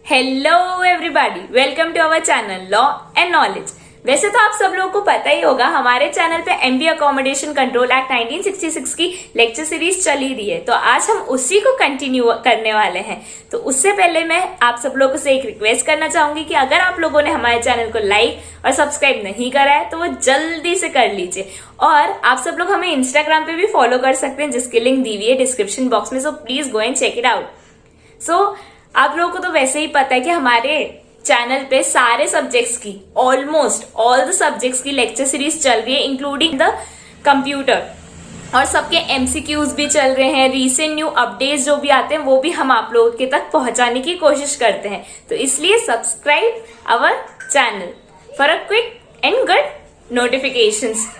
Hello everybody, welcome to our channel law and knowledge. वैसे तो आप सब लोगों को पता ही होगा, हमारे चैनल पे एमपी अकोमोडेशन कंट्रोल एक्ट 1966 की लेक्चर सीरीज चली रही है, तो आज हम उसी को कंटिन्यू करने वाले हैं। तो उससे पहले मैं आप सब लोगों से एक रिक्वेस्ट करना चाहूंगी कि अगर आप लोगों ने हमारे चैनल को लाइक और सब्सक्राइब नहीं करा है तो वो जल्दी से कर लीजिए। और आप सब लोग हमें इंस्टाग्राम पे भी फॉलो कर सकते हैं, जिसकी लिंक दी हुई है डिस्क्रिप्शन बॉक्स में, so please go and check it out. So आप लोगों को तो वैसे ही पता है कि हमारे चैनल पे सारे सब्जेक्ट्स की, ऑलमोस्ट ऑल द सब्जेक्ट्स की लेक्चर सीरीज चल रही है, इंक्लूडिंग द कंप्यूटर, और सबके एमसीक्यूज भी चल रहे हैं। रीसेंट न्यू अपडेट्स जो भी आते हैं वो भी हम आप लोगों के तक पहुंचाने की कोशिश करते हैं। तो इसलिए subscribe our channel for a quick and good notifications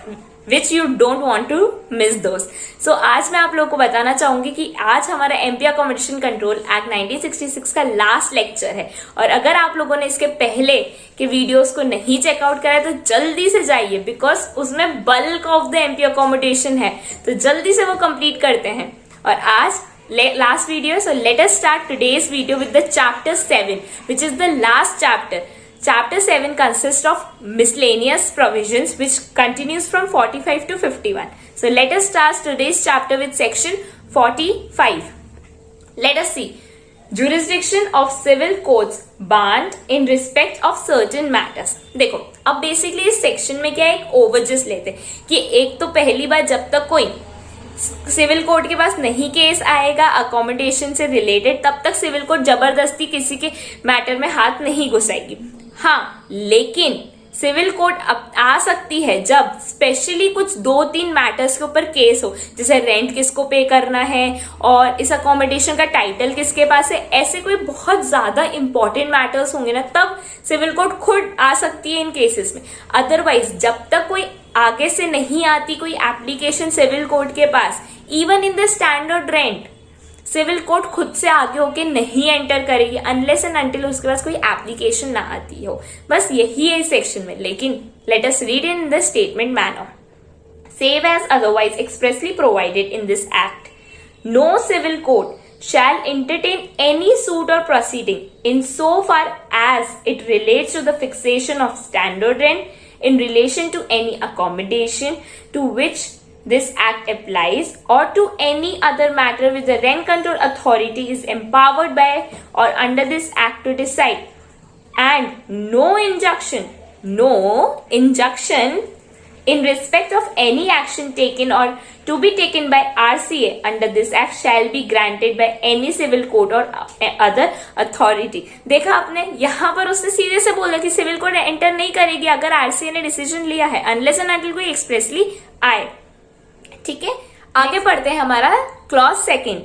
which you don't want to miss those. So आज मैं आप लोगों को बताना चाहूंगी कि आज हमारा एमपी अकोमोडेशन कंट्रोल एक्ट 1966 का लास्ट लेक्चर है, और अगर आप लोगों ने इसके पहले के वीडियोस को नहीं चेकआउट करा है तो जल्दी से जाइए, बिकॉज उसमें bulk of the MP accommodation है, तो जल्दी से वो कंप्लीट करते हैं। और आज last video, so let us start today's video with the chapter 7 which is the last chapter. Chapter 7 consists of miscellaneous provisions which continues from 45 to 51. So let us start today's chapter with section 45. Let us see. Jurisdiction of civil courts banned in respect of certain matters. देखो, अब basically इस section में क्या है, एक ओवरजस्ट लेते हैं कि एक तो पहली बार जब तक कोई सिविल कोर्ट के पास नहीं केस आएगा अकोमोडेशन से रिलेटेड, तब तक सिविल कोर्ट जबरदस्ती किसी के मैटर में हाथ नहीं घुसाएगी। हाँ, लेकिन सिविल कोर्ट आ सकती है जब स्पेशली कुछ 2-3 मैटर्स के ऊपर केस हो, जैसे रेंट किसको पे करना है और इस अकोमोडेशन का टाइटल किसके पास है, ऐसे कोई बहुत ज्यादा इंपॉर्टेंट मैटर्स होंगे ना, तब सिविल कोर्ट खुद आ सकती है इन केसेस में। अदरवाइज जब तक कोई आगे से नहीं आती कोई एप्लीकेशन सिविल कोर्ट के पास, even in the standard rent, civil court खुद से आगे होके नहीं एंटर करेगी अनलेस एंड अनटिल उसके पास कोई एप्लीकेशन ना आती हो। बस यही है इस सेक्शन में। लेकिन late us read in the statement manner. Save as otherwise expressly provided in this act, no civil court shall entertain any suit or proceeding in so far as it relates to the fixation of standard rent in relation to any accommodation to which this act applies, or to any other matter which the rent control authority is empowered by or under this act to decide, and no injunction in respect of any action taken or to be taken by RCA under this act shall be granted by any civil court or other authority. देखा आपने, यहाँ पर उसने सीधे से बोला कि civil court enter नहीं करेगी अगर आरसीए ने डिसीजन लिया है, अनलेस एंड अनटिल कोई एक्सप्रेसली आए। ठीक है, आगे पढ़ते हैं हमारा clause second.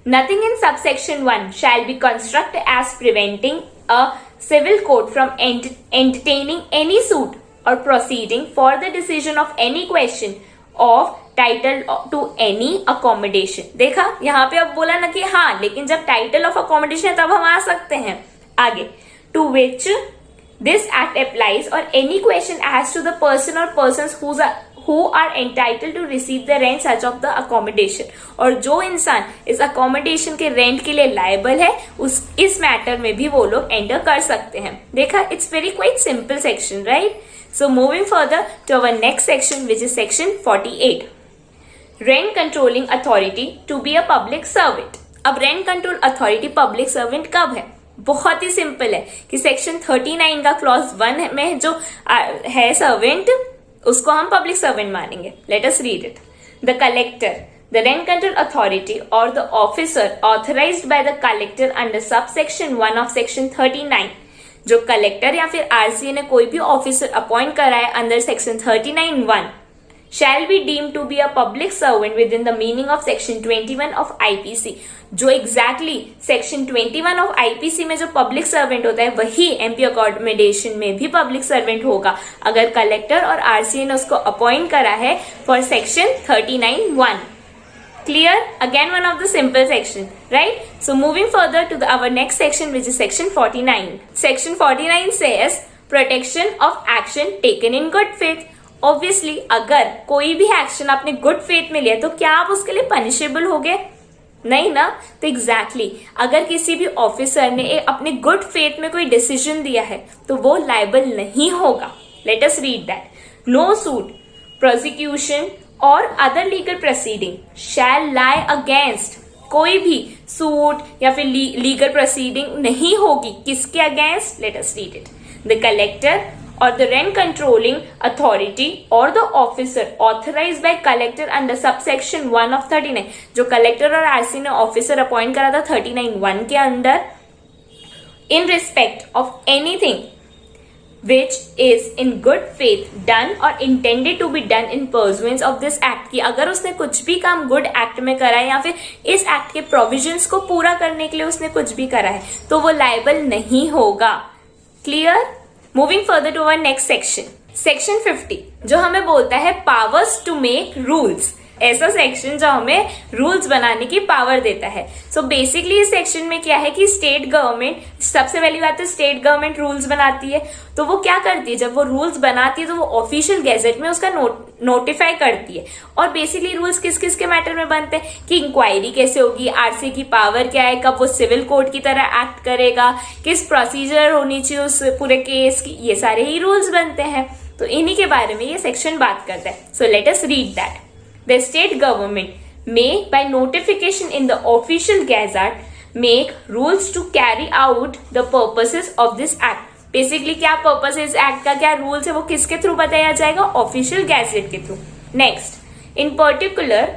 Nothing in subsection 1 shall be construct as preventing a civil court from entertaining any suit or proceeding for the decision of any question of title to any accommodation. देखा, यहाँ पे अब बोला ना कि हाँ, लेकिन जब टाइटल ऑफ अकोमोडेशन है तब हम आ सकते हैं आगे. To which this act applies or any question as to the person or persons who are entitled to receive the rent such of the accommodation. और जो इंसान इस अकोमोडेशन के रेंट के लिए लायबल है इस मैटर में भी वो लोग एंटर कर सकते हैं. देखा, it's very quite simple section, right? So moving further to our next section, which is section 48. Rent controlling authority to be a public servant. अब rent control authority public servant कब है? बहुत ही सिंपल है कि सेक्शन 39 का clause 1 में जो है सर्वेंट, उसको हम पब्लिक सर्वेंट मानेंगे. Late us read it. The collector, the rent control authority or the officer authorized by the collector under subsection 1 of section 39, जो कलेक्टर या फिर आरसीए ने कोई भी ऑफिसर अपॉइंट करा है under section 39(1) shall be deem to be a public servant within the meaning of section 21 of IPC. जो exactly section 21 of IPC में जो पब्लिक सर्वेंट होता है वही एमपी अकोमोडेशन में भी पब्लिक सर्वेंट होगा अगर कलेक्टर और आरसीए ने उसको अपॉइंट करा है for section 39(1). Clear? Again one of the simple section, right? So moving further to our next section, which is section 49. Section 49 says protection of action taken in good faith. Obviously, अगर कोई भी action आपने good faith में लिया तो क्या आप उसके लिए पनिशेबल होगे? नहीं ना। तो एग्जैक्टली अगर किसी भी ऑफिसर ने अपने गुड फेथ में कोई डिसीजन दिया है तो वो लाइबल नहीं होगा। Let us read that. No suit, prosecution or other legal proceeding shall lie against, कोई भी सूट या फिर लीगल प्रोसीडिंग नहीं होगी किसके against? Late us read it. The collector or the rent controlling authority or the officer authorized by collector under subsection 1 of 39, जो collector और RC ने ऑफिसर अपॉइंट करा था 39(1) के under, in respect of anything which is in good faith done or intended to be done in pursuance of this act, कि अगर उसने कुछ भी काम गुड एक्ट में करा है या फिर इस एक्ट के प्रोविजंस को पूरा करने के लिए उसने कुछ भी करा है तो वो लाइबल नहीं होगा। Clear? Moving further to our next section, section 50, जो हमें बोलता है पावर्स टू मेक रूल्स। ऐसा सेक्शन जो हमें रूल्स बनाने की पावर देता है। सो बेसिकली इस सेक्शन में क्या है कि स्टेट गवर्नमेंट, सबसे पहली बात तो स्टेट गवर्नमेंट रूल्स बनाती है। तो वो क्या करती है, जब वो रूल्स बनाती है तो वो ऑफिशियल गैजेट में उसका नोटिफाई करती है। और बेसिकली रूल्स किस किस के मैटर में बनते हैं कि इंक्वायरी कैसे होगी, आरसी की पावर क्या है, कब वो सिविल कोर्ट की तरह एक्ट करेगा, किस प्रोसीजर होनी चाहिए उस पूरे केस की, ये सारे ही रूल्स बनते हैं। तो इन्हीं के बारे में ये सेक्शन बात करता है। So let us read that. The state government may, by notification in the official gazette, make rules to carry out the purposes of this act. Basically क्या पर्पस है इस एक्ट का, क्या रूल्स है, वो किसके थ्रू बताया जाएगा? ऑफिशियल गैजेट के through. Next, in particular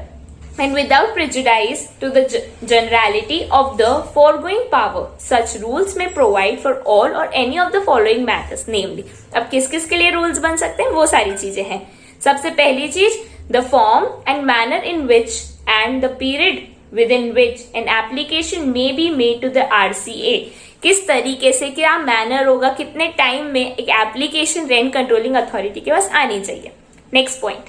and without prejudice to the generality of the foregoing power, such rules may provide for all or any of the following matters, namely, अब किस किस के लिए रूल्स बन सकते हैं वो सारी चीजें हैं। सबसे पहली चीज, the form and manner in which and the period within which an application may be made to the RCA, किस तरीके से क्या मैनर होगा, कितने टाइम में एक एप्लीकेशन रेंट कंट्रोलिंग अथॉरिटी के पास आनी चाहिए। Next point,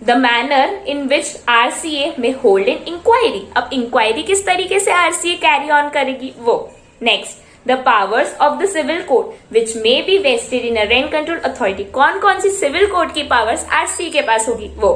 the manner in which RCA में होल्ड एन इंक्वायरी, अब इंक्वायरी किस तरीके से RCA कैरी ऑन करेगी वो। Next, the powers of the civil court which may be vested in a rent control authority, कौन कौन सी सिविल कोर्ट की पावर्स RCA के पास होगी वो।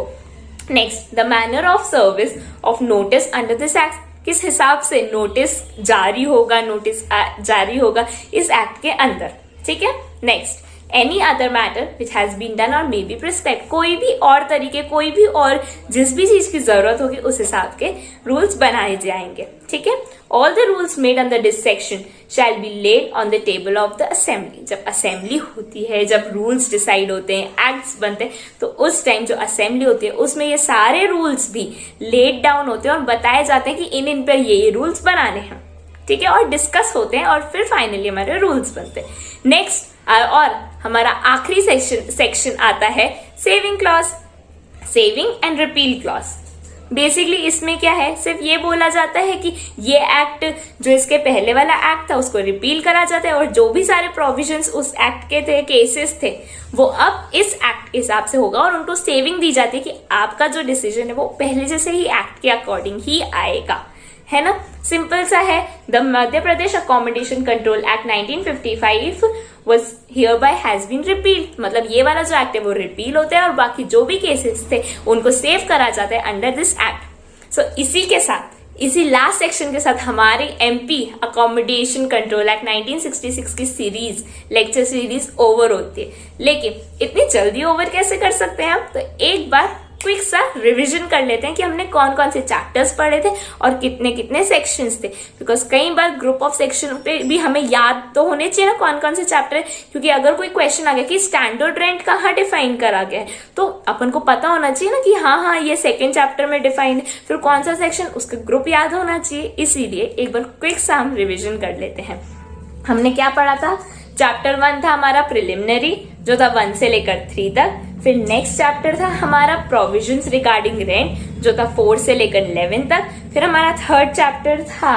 Next, the manner of service of notice under this act, किस हिसाब से नोटिस जारी होगा, नोटिस जारी होगा इस एक्ट के अंदर, ठीक है। Next, any other matter which has been done or may be prescribe, कोई भी और तरीके, कोई भी और जिस भी चीज की जरूरत होगी उस हिसाब के रूल्स बनाए जाएंगे, ठीक है। All the rules made under this section shall be laid on the table of the assembly, जब असेंबली होती है, जब रूल्स डिसाइड होते हैं, एक्ट्स बनते हैं, तो उस टाइम जो असेंबली होती है उसमें ये सारे रूल्स भी लेड डाउन होते हैं और बताए जाते हैं कि इन पर ये रूल्स बनाने हैं, ठीक है, और डिस्कस होते हैं और फिर फाइनली हमारे रूल्स बनते हैं। नेक्स्ट और हमारा आखिरी सेक्शन आता है saving clause, saving and repeal clause. Basically इसमें क्या है, सिर्फ ये बोला जाता है कि ये एक्ट जो इसके पहले वाला एक्ट था उसको रिपील करा जाता है और जो भी सारे प्रोविजंस उस एक्ट के थे, केसेस थे, वो अब इस एक्ट के हिसाब से होगा और उनको सेविंग दी जाती है कि आपका जो डिसीजन है वो पहले जैसे ही एक्ट के अकॉर्डिंग ही आएगा, है ना। सिंपल सा है। The Madhya Pradesh accommodation control act 1955 was hereby has been repealed, मतलब ये वाला जो एक्ट है वो रिपील होता है और बाकी जो भी केसेस थे उनको सेव करा जाता है अंडर दिस एक्ट। सो इसी के साथ, इसी लास्ट सेक्शन के साथ हमारी एमपी अकोमोडेशन कंट्रोल एक्ट 1966 की सीरीज, लेक्चर सीरीज ओवर होती है। लेकिन इतनी जल्दी ओवर कैसे कर सकते हैं हम, तो एक बार क्विक सा रिवीजन कर लेते हैं कि हमने कौन कौन से चैप्टर्स पढ़े थे और कितने कितने सेक्शंस थे, बिकॉज कई बार ग्रुप ऑफ सेक्शन पे भी हमें याद तो होने चाहिए ना कौन कौन से चैप्टर है, क्योंकि अगर कोई क्वेश्चन आ गया कि स्टैंडर्ड रेंट कहाँ डिफाइन करा गया है तो अपन को पता होना चाहिए ना कि हाँ ये सेकेंड चैप्टर में डिफाइन है, फिर कौन सा सेक्शन, उसका ग्रुप याद होना चाहिए। इसीलिए एक बार क्विक सा हम रिविजन कर लेते हैं। हमने क्या पढ़ा था, चैप्टर 1 था हमारा प्रिलिमिनरी जो था 1 से लेकर 3 तक। फिर नेक्स्ट चैप्टर था हमारा प्रोविजंस रिगार्डिंग रेंट जो था 4 से लेकर 11 तक। फिर हमारा थर्ड चैप्टर था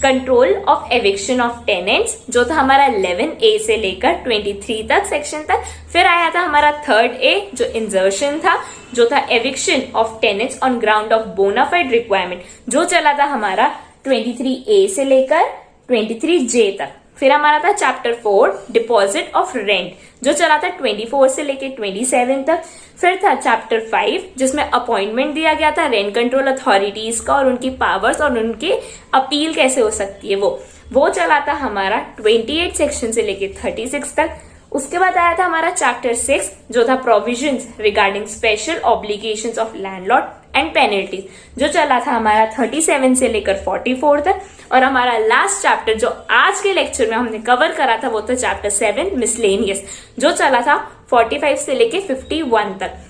control of eviction of tenants जो था हमारा 11A से लेकर 23 तक सेक्शन तक। फिर आया था हमारा थर्ड A जो इंसर्शन था, जो था eviction of tenants on ground of bona fide requirement, जो चला था हमारा 23A से लेकर 23J तक। फिर हमारा था चैप्टर 4 डिपॉजिट ऑफ रेंट, जो चला था 24 से लेके 27 तक। फिर था चैप्टर 5 जिसमें अपॉइंटमेंट दिया गया था रेंट कंट्रोल अथॉरिटीज का और उनकी पावर्स और उनके अपील कैसे हो सकती है वो चला था हमारा 28 सेक्शन से लेके 36 तक। उसके बाद आया था हमारा चैप्टर 6 जो था provisions regarding special obligations of landlord and penalties, जो चला था हमारा 37 से लेकर 44 तक। और हमारा लास्ट चैप्टर जो आज के लेक्चर में हमने कवर करा था वो था चैप्टर 7 मिसलेनियस, जो चला था 45 से लेके 51 तक।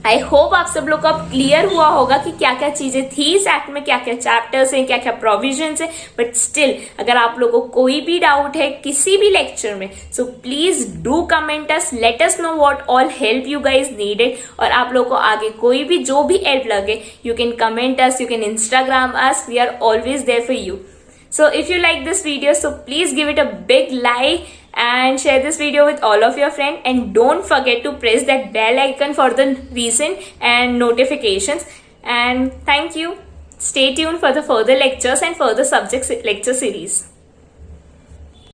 आई होप आप सब लोग को अब क्लियर हुआ होगा कि क्या क्या चीजें थी इस एक्ट में, क्या क्या चैप्टर्स हैं, क्या क्या प्रोविजंस हैं। बट स्टिल अगर आप लोगों को कोई भी डाउट है किसी भी लेक्चर में, so please do comment us, let us know what all help you guys needed. और आप लोगों को आगे कोई भी जो भी हेल्प लगे, you can comment us, you can Instagram us, we are always there for you. So if you like this video, so please give it a big like and share this video with all of your friends, and don't forget to press that bell icon for the recent and notifications. And thank you. Stay tuned for the further lectures and further subject lecture series.